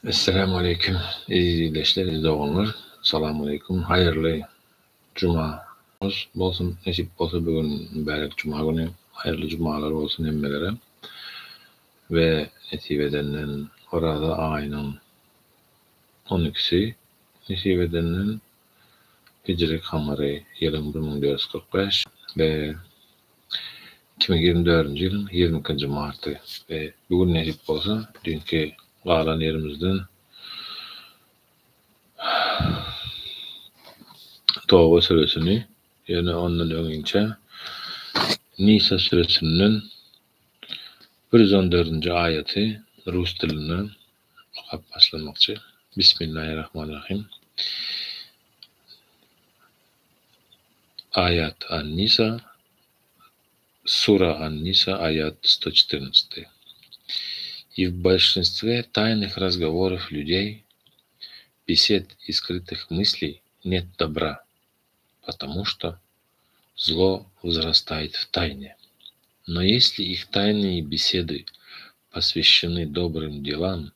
Esselamu Aleyküm. İyileşler, izde olanlar. Salamu Aleyküm. Hayırlı Cuma olsun. Nasip olsa bugün mübarek Cuma günü. Hayırlı Cumalar olsun emmelere. Ve nasip edenlerin orada ayının 12'si. Nasip edenlerin Hicri kamarı yılın 1445 ve 2024 yılın 20. Martı. Ve bugün nasip olsa dünkü kalan yerimizden Tawba suresini, yani ondan önce Nisa suresinin 114. ayeti Rus dilinden okup başlamakçı. Bismillahirrahmanirrahim. Ayat An-Nisa, Сура Ан-Ниса, аят 114. И в большинстве тайных разговоров людей, бесед и скрытых мыслей нет добра, потому что зло возрастает в тайне. Но если их тайные беседы посвящены добрым делам,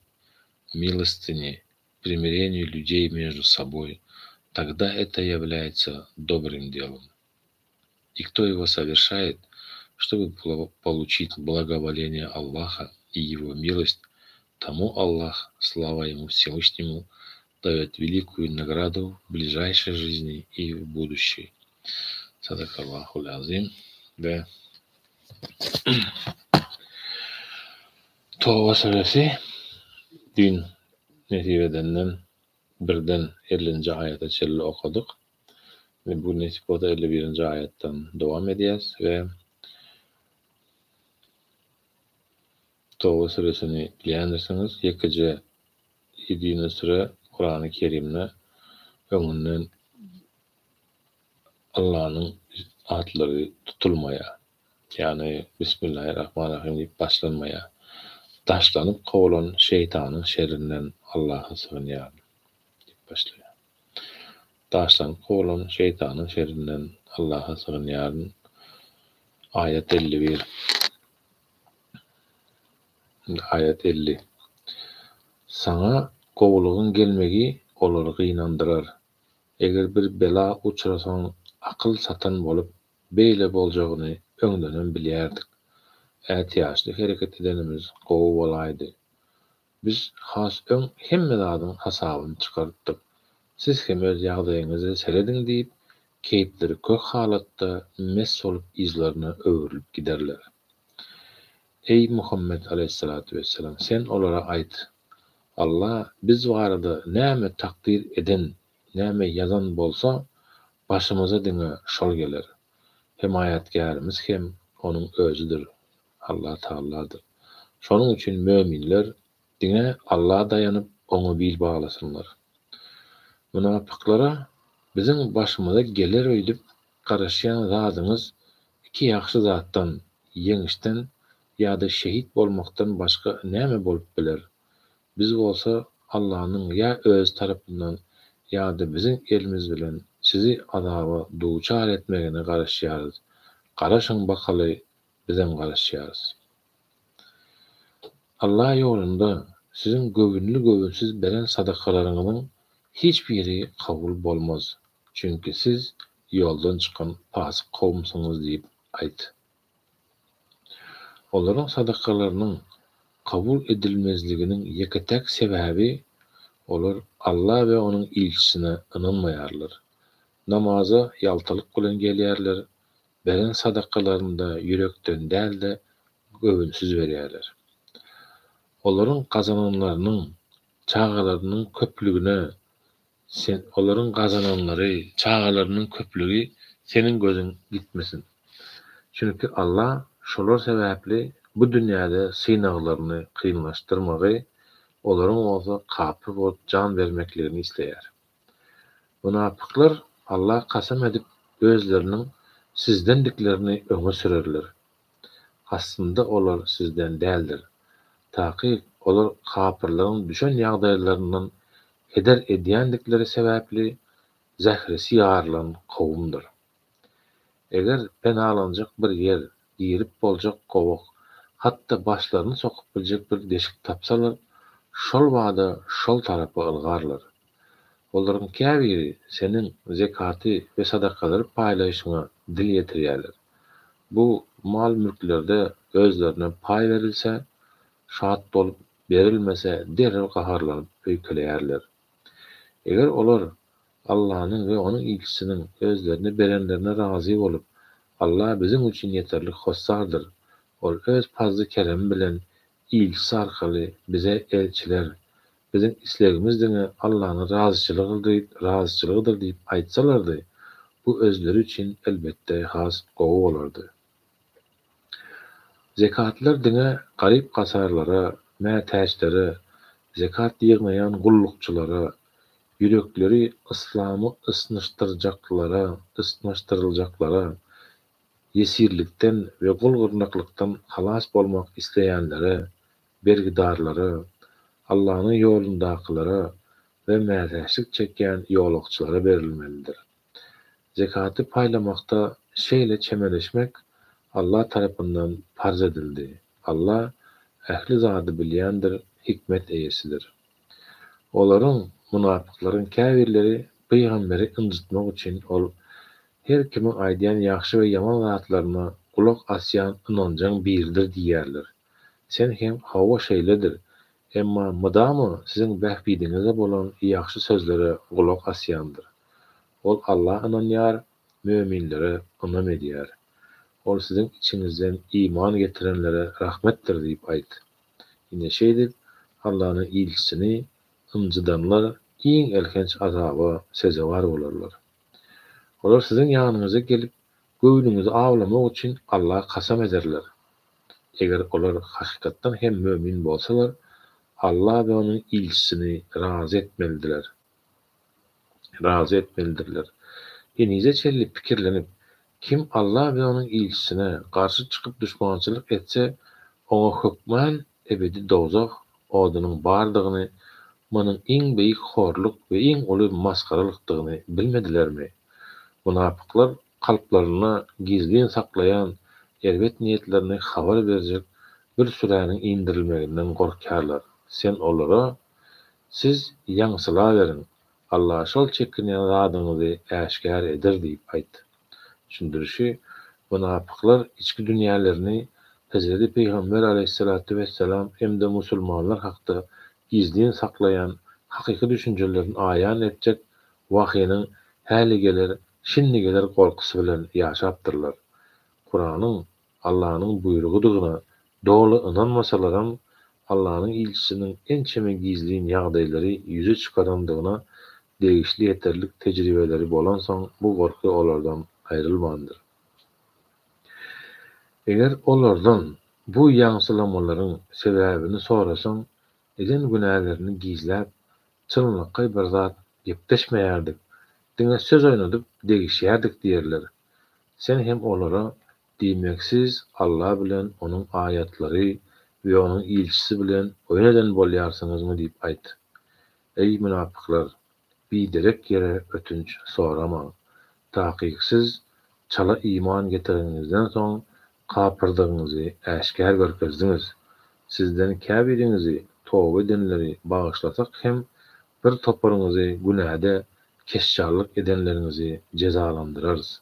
милостыне, примирению людей между собой, тогда это является добрым делом. И кто его совершает, чтобы получить благоволение Аллаха и Его милость, тому Аллах, слава Ему Всевышнему, дает великую награду в ближайшей жизни и в будущей. Садакаллаху лазим. Ve Tawba suresi dün neticeden birden 50. ayete çelle okuduk. Ve bu neticede 51. ayetten devam edeceğiz ve Tawba suresini bilendirsiniz. Yekece 7. süre Kur'an-ı Kerim'le önünden Allah'ın adları tutulmaya, yani Bismillahirrahmanirrahim deyip başlanmaya, taşlanıp kovulan şeytanın şerrinden Allah'a sığınıyorum deyip başlıyor. Taşlanıp kovulan şeytanın şerrinden Allah'a sığınıyorum. Ayet 51. Ayet 50. Sana kovuluğun gelmegi oları gıynandırar. Eger bir bela uçrasan akıl satan bolup beýle boljağını öňdenen bilýärdik. Ätiýaşly hereket edenimiz gowy bolaýdy. Biz has öň hemme zadyň hasabyny çykartdyk. Siz hem öz ýagdaýyňyzy seredin diýip, keýpleri kök halatda mes bolup izlerine öwrülip giderler. Ey Muhammed aleyhissalatu vesselam, sen olara aýt. Allah biz barada näme takdir eden, näme yazan bolsa, başymyza diňe şol geler. Himayetgarymız hem onuň özüdir. Allah Taala'dır. Şonuň üçin möminler diňe Allah'a dayanıp onu bil baglasynlar. Münapyklara biziň başymyza geler öýdüp garaşýan zadyňyz iki ýaxşy zatdan, ýeňişden ýa-da şehit bolmakdan başga näme bolup biler? Biz bolsa Allah'ın ya öz tarapyndan ýa-da biziň elimiz bilen sizi azaba duçar etmegine garaşýarys. Garaşyň bakaly bizen garaşýarys. Allah ýolunda sizin gövünli gövünsiz beren sadakalaryňyzyň hiç biri kabul bolmaz. Çünkü siz ýoldan çykan pasyk kowmsyňyz diýip aýt. Olaryň sadakalarynyň kabul edilmezliginin ýeketek sebäbi olar Allah we onuň ilçisine ynanmaýarlar. Namaza ýaltalyk bilen gelýärler, beren sadakallarynda ýürekden däl-de gövünsiz berýärler. Olaryň gazananlarynyň çağalarynyň köplügine olaryň gazananlary çağalarynyň köplügi seniň gözüň gitmesin. Çünki Allah şolar sebäpli bu dünýäde synaglaryny kynlaşdyrmagy, olaryň oza kapy bolup jan bermekligini isleýär. Münapyklar Allah kasam edip özleriniň sizdendiklerini öňe sürerler. Aslında olar sizden däldir. Taky olar kapyrlaryň düşen ýagdaýlaryndan heder edýändikleri sebäpli zähresi ýarylan kowumdyr. Eger penalanjak bir ýer, ýerip boljak gowak, hatda başlaryny sokup biljek bir deşik tapsalar, şol wada şol tarapy ylgarlar. Olaryň käbiri seniň zekaty we sadakalary paýlaşyňa dil ýetirýärler. Bu mal mülklerde özlerine pay verilse, şat bolup berilmese derhal gaharlanyp öýkelýärler. Eger olar Allah'ın ve onun ilgisinin özlerine berenlerine razı bolup, Allah bizim için yeterli hossardır. Ol öz pazlı kerem bilen ilgisi arkaly bize elçiler, bizim islegimizdeni Allah'ın razıçılığıdır deyip aýtsalardy, bu özleri için elbette has gowy bolardy. Zekatlar dine garip kasarlara, mätäçlere, zekat ýygnaýan gullukçulara, yürekleri İslam'ı ısınıştırılacaklara, yesirlikten ve gulgurnaklıktan halas bolmak isteyenlere, bergidarlara, Allah'ın yolundakılara ve mätäçlik çeken yolukçulara verilmelidir. Zekatı paylamakta şeyle çemeleşmek Allah tarafından farz edildi. Allah ehli zadı bilýändir, hikmet eýesidir. Olaryň münapıkların käbirleri peýgamberi incitmek üçin ol her kimi aýdýan ýaxşy we ýaman zatlaryna kulak asýan ynanjaň birdir diýerler. Sen hem hawa şeýledir. Emma mydamy siziň bähbidiňizde bolan ýaxşy sözlere kulak asýandyr. Ol Allah ynanýar, möminlere ynam edýär. Ol siziň içiňizden iman getirenlere rahmetdir diýip aýt. Ine şeýdir, Allah'ın ilgisini ımcıdanlar iň elkenç azaba sezebar bolarlar. Olar siziň ýanyňyza gelip göwünüňizi awlamak üçin Allah'a kasam ederler. Eger olar hakykatdan hem mömin bolsalar, Allah we onuň ilgisini razı etmelidirler. Enize çelli pikirlenip, kim Allah we onuň ilgisine garşy çykyp düşmançylyk etse, oňa hökmen ebedi dozak odunyň bardygyny, munyň iň beýik horluk we iň uly maskaralykdygyny bilmedilermi? Munapyklar kalplaryna gizlin saklayan elbet niyetlerini habar berjek bir süräniň indirilmeginden gorkarlar. Sen olara, siz ýaňsylaverin, Allah şol çekinýän zadyňyzy äşkär eder diýip aýt. Şundurşy, munapyklar içki dünýälerini Hazreti Peygamber aleyhissalatu vesselam hem de musulmanlar hakda gizlin saklayan hakyky düşünjelerini aýan etjek wahynyň häli geler, şinni geler gorkusy bilen ýaşapdyrlar. Kur'anyň Allah'ın buyrugydygyna dogly ynanmasalaram, Allah'ın ilgisinin en çeme gizliň ýagdaýlary ýüze çykarandygyna degişli yeterlik tejribeleri bolan soň bu gorky olardan aýrylmandyr. Eger olardan bu ýaňsylamalaryň sebäbini sorasaň, eden günälerini gizläp, çynlykka bir zat gepleşmeýärdik, diňe söz oýnadyp degişýärdik diýerler. Sen hem olara diýmeksiz Allah bilen onuň aýatlary we onuň ilçisi bilen oýnadan bolýarsyňyzmy diýip aýt. Ey münapyklar, biderek ýere ötünç sorama. Taqiqsiz çala iman getiriňizden soň kapyrdygyňyzy äşkär görkezdiňiz. Sizden käbirinizi towba edenleri bagyşlasak hem bir toparyňyzy günäde kesçarlyk edenlerinizi cezalandyrarys.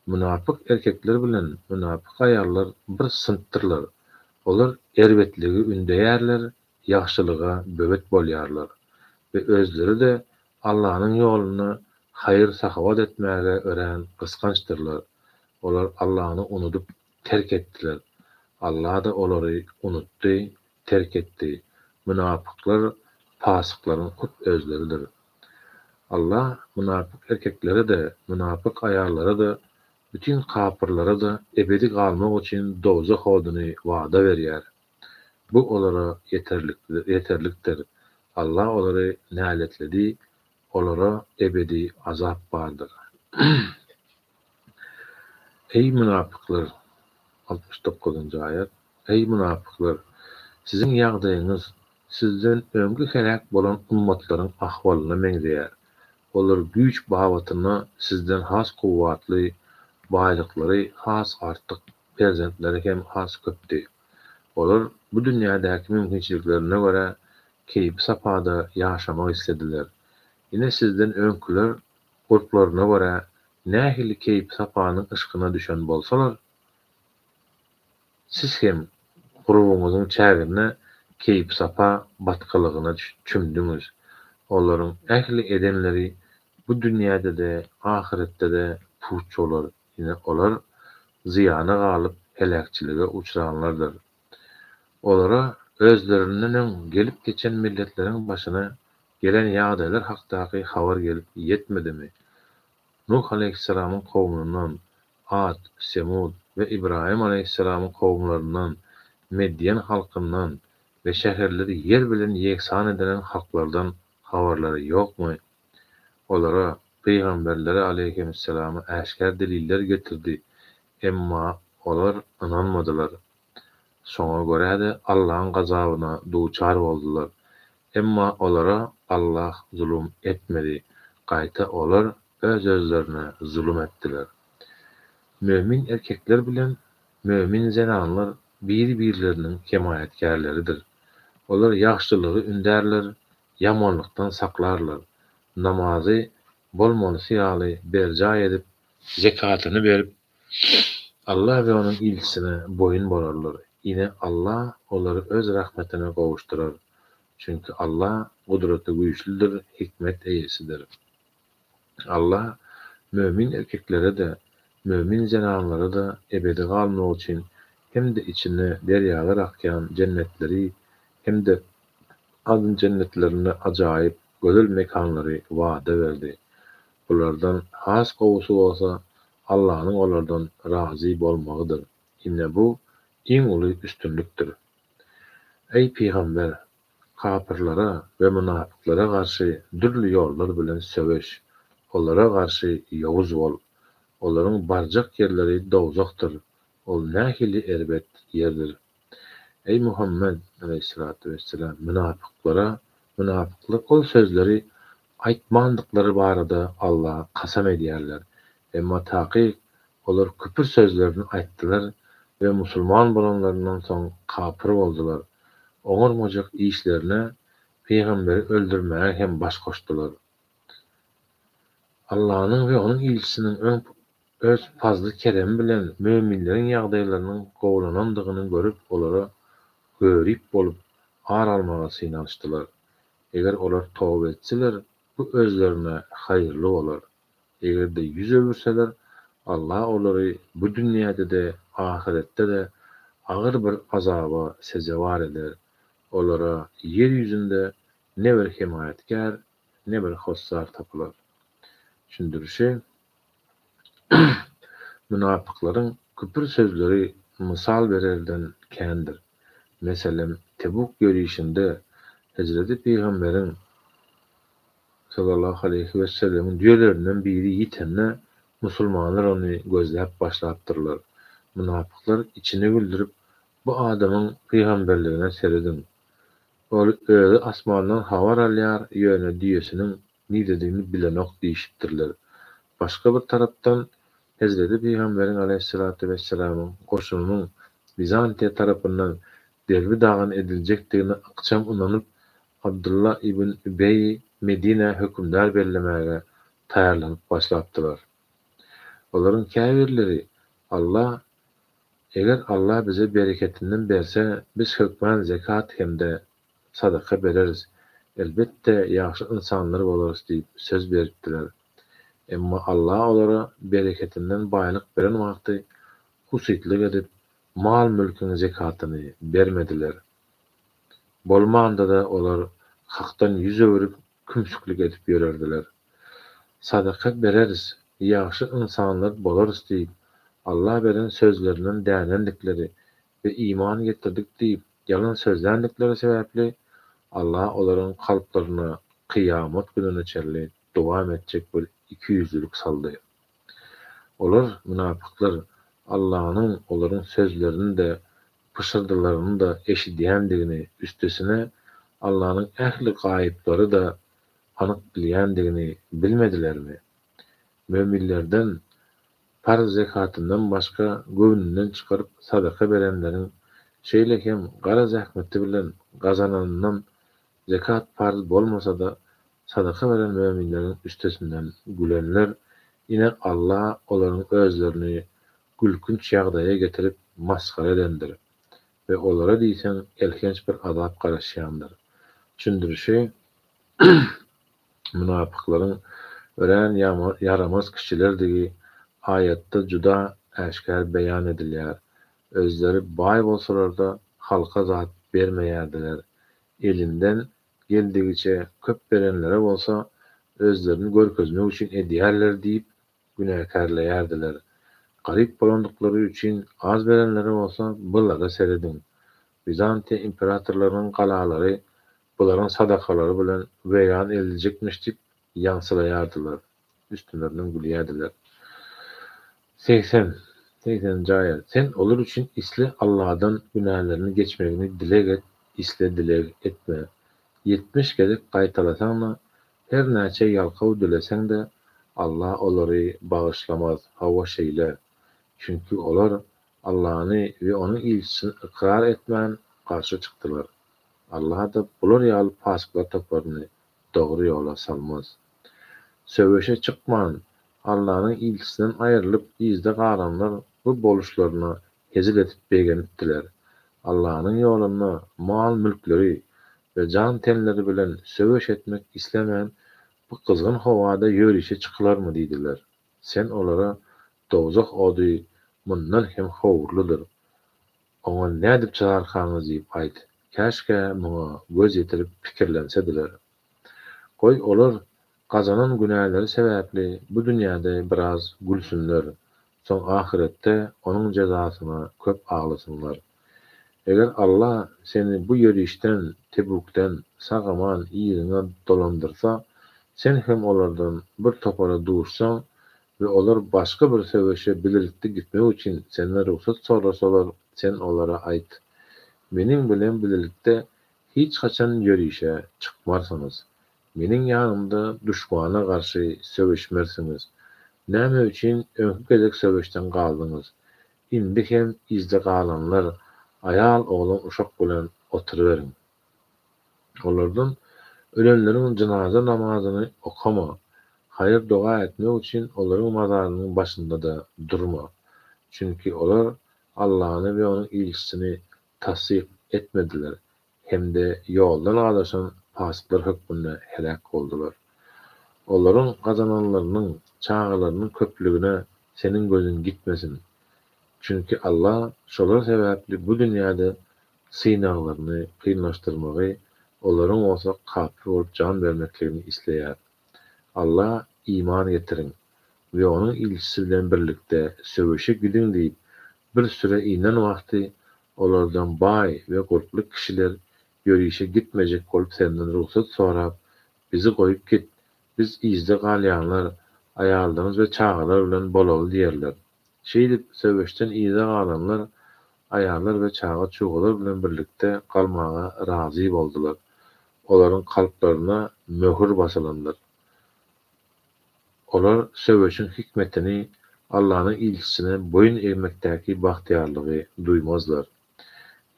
Münapyk erkekler bilen münapyk aýallar bir sınttyrlar. Olar erbetligi ündeýärler, ýaxşylyga böbet bolýarlar we özleri de Allah'ın ýoluna hayır sahavat etmäge ören kıskançtırlar. Olar Allah'ını unutup terk ettiler. Allah da olary unutdy, terk etdi. Münapyklar pasyklaryň hut özleridir. Allah münapyk erkeklere de, münapyk aýallara da, bütün kapyrlara da ebedi galmak üçin dozak oduny wada berýär. Bu olara yeterlikdir. Allah olary näletledi, olara ebedi azap bardyr. Ey münapyklar, 69-njy aýat. Ey münapyklar, siziň ýagdaýyňyz sizden öňkü helak bolan ummatlaryň ahwalyna meňzeýär. Olar güýç bawatyna sizden has kuwwatly, baýlyklary has artyk, perzentleri hem has köpdi. Olar bu dünýädäki mümkinçiliklerine görä keyip sapada yaşamak istediler. Yine sizden öňküler gurplaryna görä nähili keyip sapanyň ışkyna düşen bolsalar, siz hem gurubuňyzyň çägine keyip sapa batkylygyna çümdüňiz. Olaryň ähli edenleri bu dünýäde-de, ahiretde de puç bolar. Ine olar ziyana galyp helakçilige uçranlardyr. Olara özlerinden gelip geçen milletleriň başyna gelen ýagdaýlar hakdaky habar gelip ýetmedimi? Nuh aleyhisselamın kavmundan, Ad, Semud ve İbrahim aleyhisselamın kavumlarından, Medyen halkından ve şehirleri yer bilen yeksan edilen halklardan havarları yok mu? Olara peygamberleri aleyhisselamı aşkar deliller getirdi. Emma olar inanmadılar. Soňa görä-de Allahyň gazabyna duçar boldular. Emma olara Allah zulüm etmedi. Gaýta olar öz-özlerine zulüm etdiler. Mömin erkekler bilen mömin zenanlar bir-birleriniň kemaýetgärleridir. Olar ýagşylygy ündärler, ýamanlykdan saklarlar. Namazy bolmanysy ýaly berja edip, zekatyny berip, Allah we onuň ilçisine boyun borarlar. Ine Allah olary öz rahmetine gowuşdurar. Çünkü Allah gudraty güýçlidir, hikmet eýesidir. Allah mömin erkeklere de, mömin zenanlara da ebedi galmak üçin hem de içine derýalar akýan cennetleri hem de adın cennetlerine ajaýyp gözel mekanlary wada berdi. Bulardan has gowusy bolsa Allah'ın onlardan razı bolmagydyr. Ine bu iň uly üstünlükdir. Ey Peygamber, kafirlara ve münafıklara karşı dürli yollar bilen söweş. Onlara karşı ýowuz bol. Olaryň barjak yerleri dowzakdyr. Ol nähili erbet yerdir. Ey Muhammed aleyhissalatu vesselam, münafıklyk ol sözleri aýtmandyklary barada Allah kasam edýärler. Emma taqiq olar küpür sözlerini aýtdylar ve musulman bolanlarından soň kafir boldular. Oňurmajak işlerine peýgamberi öldürmäge hem baş koşdular. Allah'ın ve onun ilçisinin öz fazly kerem bilen möminleriň ýagdaýlarynyň gowlanandygyny görüp olara görip bolup ar almaga synanyşdylar. Eger olar tawba etseler, bu özlerine hayrly bolar. Eger de yüz öwürseler, Allah olary bu dünýäde de, ahirette de agyr bir azaba sezewar eder. Olara yer yüzünde ne bir himayetgar, ne bir hossar tapılar. Düşündürüşe, münafıkların küpür sözleri misal bererden kendir. Meselem Tebuk görüşünde Hazreti Peygamberin sallallahu aleyhi ve sellem'in diýerlerinden biri yitenne musulmanlar onu gözläp başlapdyrlar. Münafıklar içine güldürüp bu adamın peygamberligine seredin. Ol öýle asmandan hawar alýar, ýöne diýesiniň nidediğini bilenok diýişipdirler. Başka bir tarapdan Hazreti Peygamberin aleyhissalatu vesselam'ın koşunynyň Bizantiýa tarapyndan derbi dağın ediljekdigine akçam unanyp Abdullah ibn Übey Medine hökümdar bellemäge taýarlanyp başlapdylar. Olaryň käbirleri eger Allah bize bereketinden berse, biz hökmen zekat hemde sadaka bereriz. Elbette ýaşy insanlar bolarys diýip söz beripdiler. Emma Allah olara bereketinden baýlyk beren wagty husytlyk edip mal mülküň zekatyny bermediler. Bolmanda da olar hakdan yüz öwürüp kümsüklik edip ýörerdiler. Sadaka bereriz, ýaşy insanlar bolarys diýip Allah beren sözlerinden dänendikleri ve iman getirdik diýip yalan sözlendikleri sebäpli Allah olaryň kalplaryna kıyamet gününe çelli dowam etjek bir 200'lük saldy. Olar münafıklar Allah'ın olaryň sözlerini de pışırdılarını da eşidýändigini, üstesine Allah'ın ähli gaýyplary da anyk bilýändigini bilmedilermi? Möminlerden farz zekatından başka göwnünden çıkarıp sadaka berenlerin şeýle hem gara zähmeti bilen gazananynyň zekat farz bolmasa da sadaka veren müminlerin üstesinden gülenler ine Allah olaryň özlerini gülkünç ýagdaýa getirip maskara edendir we olara diýsen elkenç bir azap garaşýandyr. Düşündirişi münapyklaryň ören yaramaz kişilerdigi ayatda juda äşkär beýan edilýär. Özleri baý bolsalar-da halka zat bermeýärdiler. Elinden geldigiçe köp berenlere bolsa özlerini görkezmek üçin edýärler diýip günäkärleýärdiler. Garyp bolandykları üçin az berenlere bolsa bulara seredin. Bizantiýa imperatorlarynyň galalary bularyň sadakalary bilen weýan ediljekmiş diýip ýaňsylaýardylar. Üstünlerinden gülýärdiler. 80 ayet. Sen olur için isle Allah'dan günahlarını geçmegini dilek et, isle dilek etme. 70 gezip qaytalasan da, her näçe yalkaw dilesen de, Allah olary bağışlamaz, hawa şeyler. Çünkü olar Allah'ını ve onun ilgisini ikrar etmän karşı çıktılar. Allah da bular ýaly pasklar toplaryny dogry ýola salmaz. Söwüşe çıkman, Allah'ın ilgisinden ayrılıp izde galanlar bu boluşlaryna hezil etip begenitdiler. Allah'ın ýoluna mal mülkleri ve can tenleri bilen söwüş etmek islemän bu kızgın howada ýörüşe çıkylarmy diýdiler. Sen olara dozak ody mundan hem howurludyr. Oňa nädip çagarkaňyz diýip aýt. Käşke muňa göz ýetirip pikirlensediler. Goý olar gazanan günahları sebäpli bu dünýäde biraz gülsünler. Soň ahiretde onun cezasyna köp aglasynlar. Eger Allah seni bu ýörüşden, Tebukden sagaman ýerine dolandyrsa, sen hem olardan bir topara duşsaň we olar başga bir sebäşe bilerlikde gitmek üçin senden ruhsat sorasalar, sen olara aýt. Meniň bilen bilerlikde hiç haçan ýörüşe çykmarsyňyz. Meniň ýanymda düşmana garşy söwüşmersiňiz. Näme üçin öňkü gezek söwüşden galdyňyz? Indi hem izde galanlar ayal oglan uşak bilen oturuverin. Olardan ölenleriň cenaza namazyny okama. Hayır dua etmek üçin olaryň mazarynyň başynda da durma. Çünki olar Allah'ny we onun ilgisini tasdik etmediler. Hem de ýoldan adaşan pasklar hökmünde helak boldular. Olaryň gazananlarynyň çağalarynyň köplügine senin gözün gitmesin. Çünkü Allah şolar sebäpli bu dünýäde synaglaryny kynlaşdyrmagy, olaryň olsa kafir bolup can bermekligini isleýär. Allah iman getirin ve onun ilgisi bilen birlikde söwüşe gidin diýip bir süre inan wagty olardan baý we gurply kişiler ýörüşe gitmejek bolup senden ruhsat sorap, bizi goýup git, biz izde galýanlar, aýallarymyz we çağalar bilen bolaly diýerler. Şeýdip söwüşden izde galanlar, aýallar we çağa çugalar bilen birlikde galmaga razy boldular. Olaryň kalplaryna möhür basylandyr. Olar söwüşin hikmetini, Allah'ın ilgisine boyun eğmekdäki bahtiýarlygy duymazlar.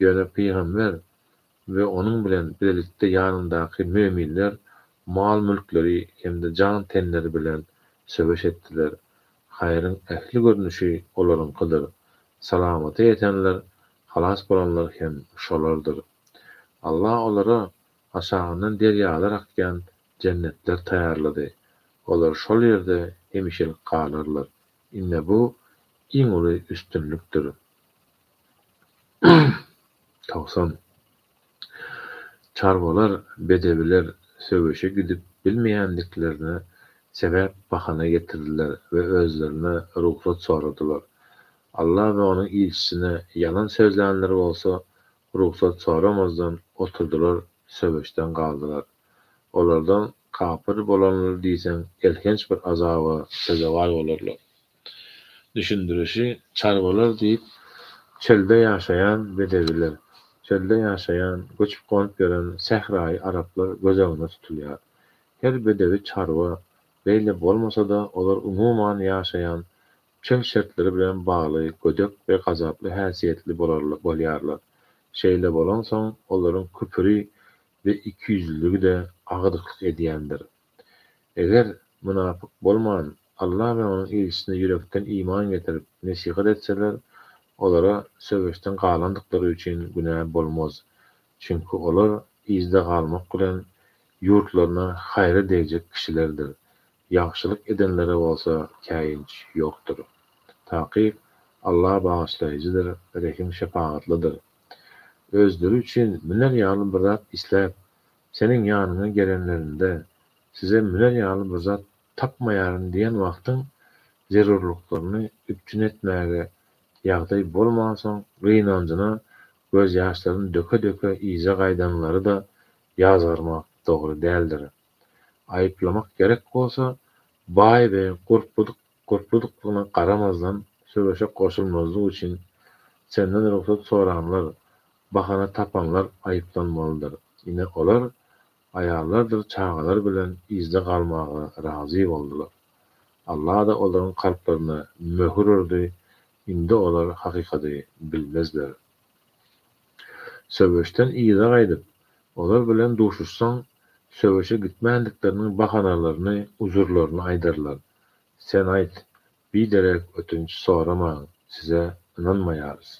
Ýöne Peygamber ve onun bilen birlikde ýanyndaky müminler mal mülkleri hemde can tenleri bilen söwüş etdiler. Haýryň ähli görnüşi olaryňkydyr. Salamaty etenler, halas bolanlar hem şolardyr. Allah olara aşağından deryalar akýan cennetler taýýarlady. Olar şol ýerde hemişelik galarlar. Inne bu iň uly üstünlükdir. 90. Çarwalar, bedeviler söwüşe gidip bilmeýändiklerine sebäp bahana getirdiler we özlerine ruhsat soradylar. Allah we onun ilgisine yalan sözlänleri bolsa ruhsat soramazdan oturdular, söwüşden galdylar. Olardan kafir bolanlar diýsen elkenç bir azaba sezewar bolarlar. Düşündirişi çarwalar diýip çölde ýaşaýan bedeviler, çölde ýaşaýan, göçüp gonyp gören sehraý araplar gözeňine tutulýar. Her bedevi çarwa beýle bolmasa da olar umuman ýaşaýan çöl şertleri bilen bagly, gödek we gazaply häsiýetli bolýarlar. Şeýle bolan soň olaryň küpüri ve ikiyüzlülügi de agydyk edýändir. Eger münapyk bolman, Allah we onuň elçisine ýürekden iman getirip nesihat etseler, olara söwüşden galandykları üçin günä bolmaz. Çünki olar izde galmak bilen ýurtlaryna haýra degijek kişilerdir. Ýagşylyk edenlere bolsa käýinç ýokdur. Taky Allah bagyşlaýjydyr, rehim şepaatlydyr. Özleri üçin müner ýaly bir zat isläp, seniň ýanyňa gelenlerinde size müner ýaly bir zat tapmaýaryn diýen wagtyň zerurlyklaryny üpçün etmäge ýagdaý bolmasaň, gynanjyna göz ýaşlaryny döke-döke ize gaýdanlary da ýazgyrmak dogry däldir. Aýyplamak gerek bolsa, baý we gorpuduklygyna garamazdan söwüşe goşulmazlyk üçin senden ruhsat soranlar, bahana tapanlar aýyplanmalydyr. Ine olar aýallardyr çağalar bilen izde galmaga razy boldular. Allah da olaryň kalplaryna möhür urdy. Indi olar hakykaty bilmezler. Söwüşden ize gaýdyp, olar bilen duşuşsaň, söwüşe gitmändikleriň bahanalaryny, uzurlaryny aýdarlar. Sen aýt, bir derek ötünç sorama, size inanmaýarys.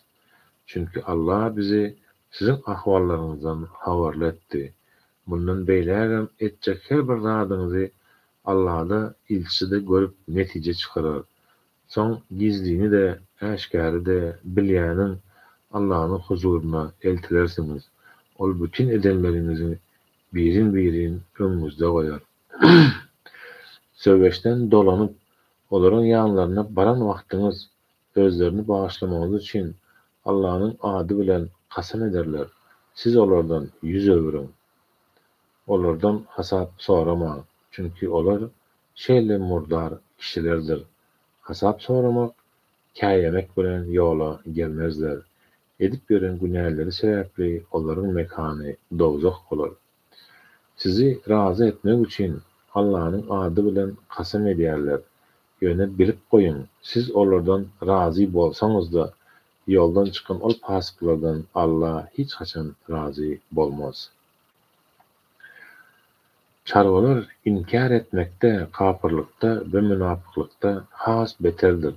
Çünki Allah bizi sizin ahwallaryňyzdan habarly etdi. Bundan beýlegem etjek her bir zadyňyzy Allah'da ilçide görüp netije çıkarar. Son gizliğini de, aşkarı da bilýäniň Allah'ın huzuruna eltilersiniz. Ol bütün edenlerinizi birin öňüňizde goýar. Söwüşden dolanyp, olaryň ýanlaryna baran wagtyňyz özlerini bağışlamagyz üçin Allah'ın ady bilen kasam ederler. Siz olardan yüz öwürüň. Olardan hasap sorama. Çünkü olar şeýle murdar kişilerdir. Hasap soramak, käýemek bilen ýola gelmezler. Edip gören günäleri sebäpli olaryň mekany dowzak bolar. Sizi razy etmek üçin Allah'ın ady bilen kasam edýärler. Ýöne bilip goýun, siz olardan razy bolsaňyz da ýoldan çykan ol pasyplardan Allah hiç haçan razy bolmaz. Çarwalar inkar etmekde, kapyrlykda we münapyklykda has beterdir.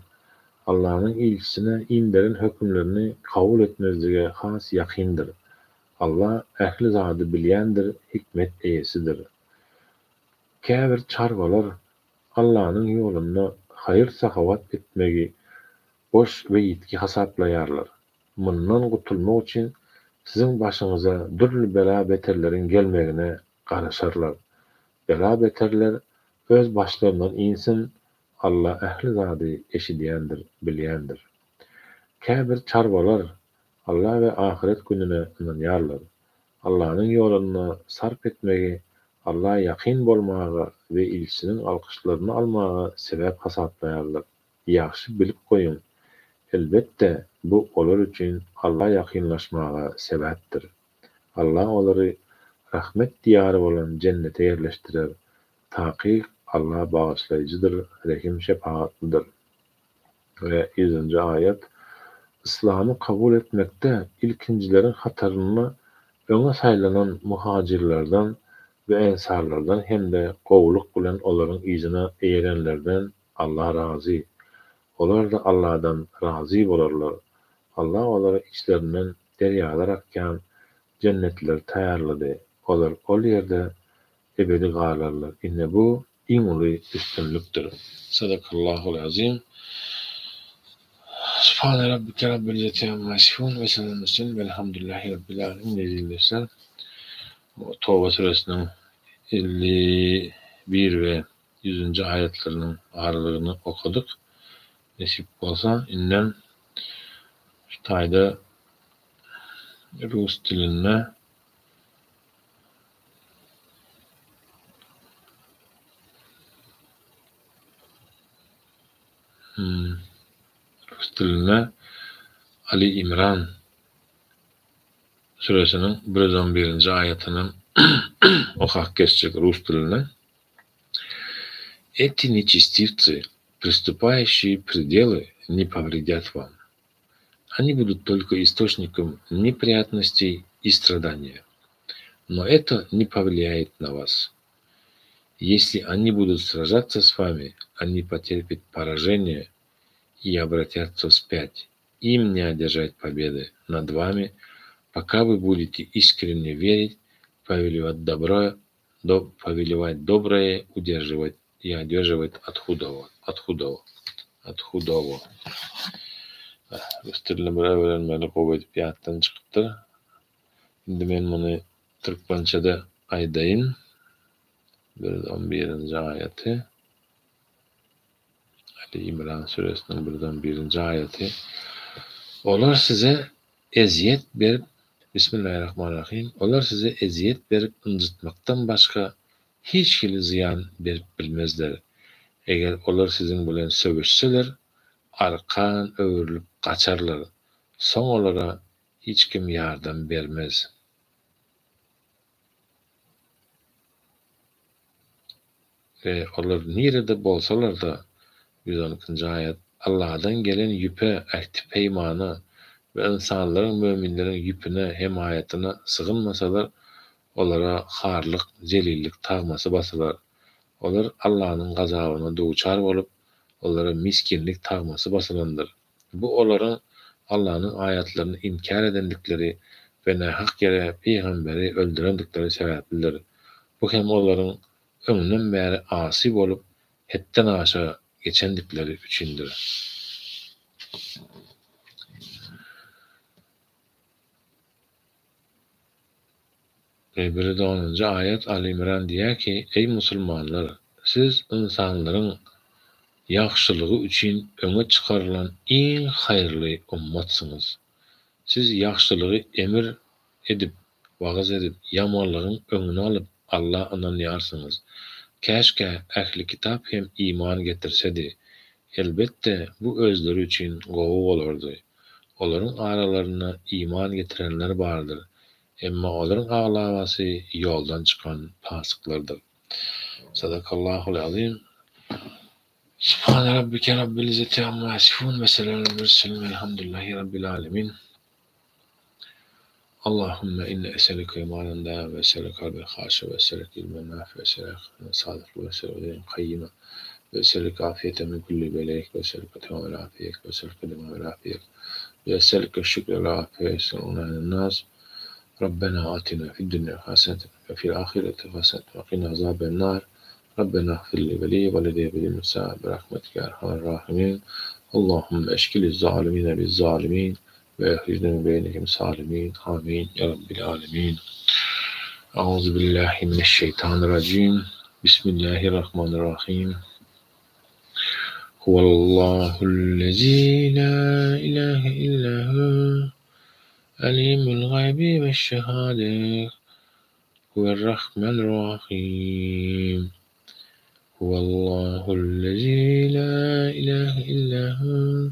Allah'ın ilçisine indiren hökümlerini kabul etmezlige has yakındır. Allah ähli zady bilýändir, hikmet eýesidir. Käbir çarwalar Allah'ın ýolunda hayır sahavat etmegi boş we ýitki hasaplaýarlar. Mundan gutulmak üçin sizin başyňyza dürli bela beterleriň gelmegine garaşarlar. Bela beterler öz başlarından insin, Allah ähli zady eşidýändir, bilýändir. Käbir çarwalar Allah we ahiret gününe inanýarlar. Allah'ın ýoluna sarp etmegi, Allah'a yakın bolmaga we ilçinin alkışlaryny almaga sebäp hasaplaýarlar. Ýaxşy bilip goýun. Elbette bu olar üçin Allah'a yakınlaşmaga sebäpdir. Allah olary rahmet diyarı bolan cennete yerleştirer. Taky Allah bağışlayıcıdır, rehim şepaatlıdır. Ve 100. ayet, İslam'ı kabul etmekte ilkincilerin hataryny öňe saýlanan muhacirlerden ve ensarlardan hem de gowluk bilen olaryň izine eýerenlerden Allah razy. Olar da Allah'dan razy bolarlar. Allah olary içlerinden deryalar akýan cennetler taýýarlady. Olar ol ýerde ebedi galarlar. Inne bu iň uly üstünlükdir. Sadakallahul azim. Subhane rabbike rabbil izzati amma yasifun ve selamun velhamdülillahi rabbil alamin. Nezirler. Tawba suresinin 51 ve 100. ayetlerinin aralygyny okuduk. Nesip bolsa inden taýda Rus diline Ali İmran suresinin 111. ayetinin okak geçecek Rus diline. Эти нечестивцы, приступающие пределы, не повредят вам. Они будут только источником неприятностей и страдания. Но это не повлияет на вас. Если они будут сражаться с вами, они потерпят поражение и обратятся вспять. Им не одержать победы над вами, пока вы будете искренне верить, повелевать доброе, удерживать и одерживать от худого. Üstürilmeli öğrenmeli kuvvet piyattan çıktı. Şimdi men bunu Türkmençede aydayın. 1-11. ayeti. Ali İmran suresinin 1-1. ayeti. Olar size eziyet berip Bismillahirrahmanirrahim. Olar size eziyet berip incitmaktan başka hiç kili ziyan berip bilmezler. Eger olar sizin bilen sövüşseler, arkan öwürlüp kaçarlar. Soň olara hiç kim yardım bermez. Olar nirede bolsalar da 112. ayet Allah'dan gelen yüpe, ahdi peymana ve insanların, müminlerin yüpüne, himayetine sığınmasalar, olara harlık, zelillik tağması basalar. Olar Allah'ın gazabına duçar olup, olara miskinlik tağması basalandır. Bu oların Allah'ın ayetlerini inkar edendikleri ve nahak yere peygamberi öldürendikleri sebeplidir. Bu hem oların öňünden bäri asy bolup, hetten aşa geçendikleri üçindir. Bir 10. ayet Ali İmran diýär ki: Ey musulmanlar, siz insanların yaxşylygy üçin öňe çykarylan iň haýyrly ummatsyňyz. Siz yaxşylygy emir edip, wagaz edip, ýamanlygyň öňüne alyp Allah ynanýarsyňyz. Käşke ähli kitap hem iman getirsedi. Elbette bu özleri üçin gowy bolardy. Olaryň aralaryna iman getirenler bardyr. Emma olaryň aglawasy ýoldan çykan pasyklardyr. Sadakallahul azim. Subhane rabbike rabbil izzati amma yasifun ve selamun murselin velhamdülillahi rabbil alamin. Allahümme inne eselike imanen da ve eselike kalben haşa ve eselike ilmen nafi ve eselike sadıklı ve eselike kayyime ve eselike afiyete min kulli belek ve eselike temamel afiyek ve eselike demamel afiyek ve eselike şükre la afiyek sallallahu nas. Rabbena atina fid dünya haseneten ve fil ahireti haseneten ve qina azaben nar. Rabbena ighfirli ve li ve lideybil musa bi rahmetike ya erhamer rahimin. Allahümme eşkiliz zalimine biz zalimin ve ehrijne beynehim salimin. Amin ya rabbil alemin. Euzubillahi mineşşeytanirracim. Bismillahirrahmanirrahim. Huvallahu'llezî la ilahe illâhu alimul gaybi veşşehâde huverrahmanirrahim. Huvallahu'llezî la ilahe illâhu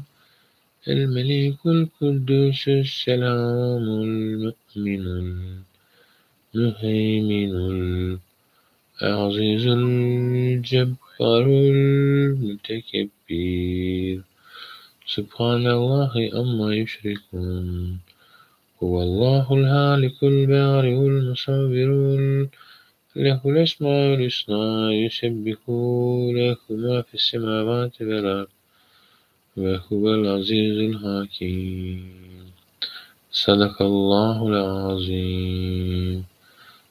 el-melikul kuddüsü's selamul mü'minul müheyminul azizul cebbarul mütekebbir. Subhanallahi amma yüşrikun. Huvallahul halikul bâri'ul musavvirul lehul esmaül hüsnâ yusebbihu lehu mâ fissemâvâti vel ard ve huvel azizul hakim. Sadakallahul azim.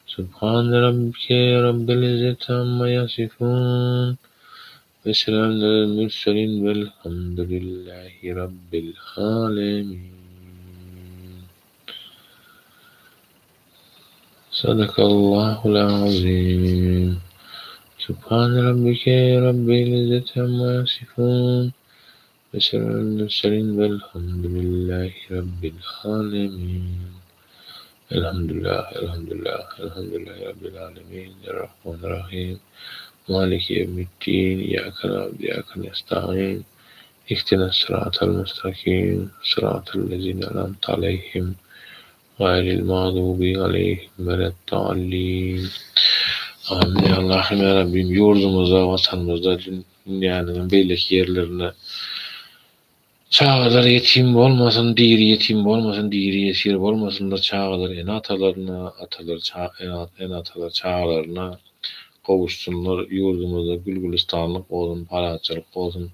Subhane rabbike rabbil izzati amma yasifun ve selamun alel murselin velhamdülillahi rabbil alemin. Sadakallahul azim. Subhane rabbike rabbil izzati amma yasifun ve selamun alel murselin velhamdülillahi rabbil alemin. Elhamdülillah, elhamdülillah, elhamdülillahi rabbil alemin. Errahmanirrahim. Maliki yevmiddin. İyyâke na'budu ve iyyâke nestaîn. İhdinas sıratal mustakim. Sıratal lezîne en'amte aleyhim. Gayril mağdubi aleyhim veleddallin. Amin. Ya Allah'ım ya Rabbim, yurdumuzda, vatanımızda, dünyanın belli yerlerine Çağlar yetim bolmasyn, diri yetim bolmasyn, diri ýeşir bolmasynlar çağlar ene atalaryna, atalar ene atalar çağlaryna gowuşsunlar. Ýurdumyzda gülgülistanlyk bolsun, paraçylyk bolsun.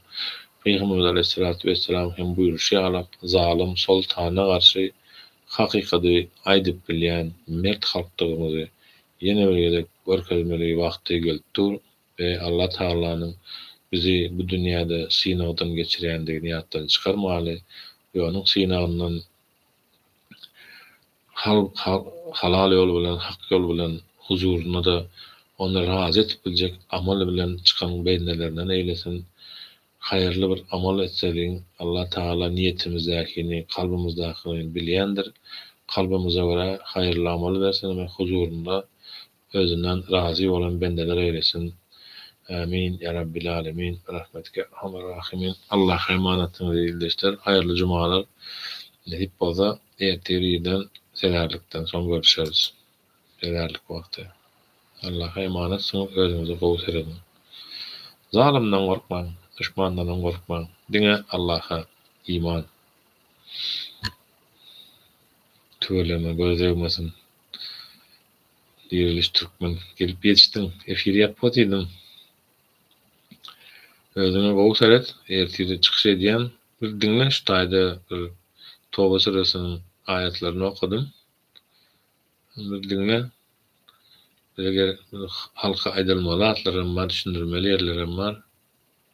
Peýgamber aleyhissalatu vesselam hem buýruşy alap, zalym sultana garşy hakykaty aýdyp bilýän mert halkdygymyzy ýene bir görkezmeli wagty gelipdir we Allah Taalanyň bizi bu dünýäde synagdan geçirýändigini ýatdan çykarmaly we onuň synagyndan halal ýol bilen, hak ýol bilen huzuruna da onu razy etip biljek amal bilen çykan beýnelerinden eýlesin. Haýyrly bir amal etseliň Allah Taala niýetimizdäkini, kalbymyzdäkini bilýändir. Kalbymyza görä haýyrly amal bersin we huzurunda özünden razy bolan bendeler eýlesin. Amin ya rabbil alamin. Rahmetke arhamar rahimin. Allah'a emanetin değildir. Hayırlı cumalar. Nehip bolsa ertiriden selerlikten son görüşürüz. Selerlik vakti. Allah'a emanetsiniz. Özünüzü gowşeredin. Zalimden gorkmaň, düşmandan gorkmaň. Diňe Allah'a iman. Tüveleme gözlegmesin. Diriliş Türkmen gelip yetiştin. Efir yapmat edin. Özüne gowşeret. Ertirde çykyş edýän bir diňle şu taýda bir Toba suresynyň ayetlerini okudum. Bir diňle eger halka aýdylmaly atlarym bar, düşündirmeli ýerlerim bar.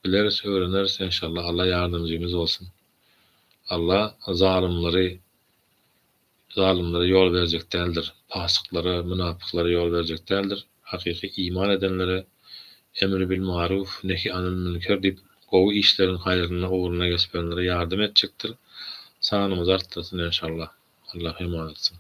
Bileriz, öwreneriz inşallah. Allah ýardymjymyz bolsun. Allah zalimleri ýol berjek däldir. Pasyklara, münapyklara ýol berjek däldir. Hakyky iman edenlere emri bil maruf, nehy anil münker diýip gowy işlerin haýyryna, uğruna geçenlere ýardym etjekdir. Sanymyz artdyrsyn inşallah. Allah emanet etsin.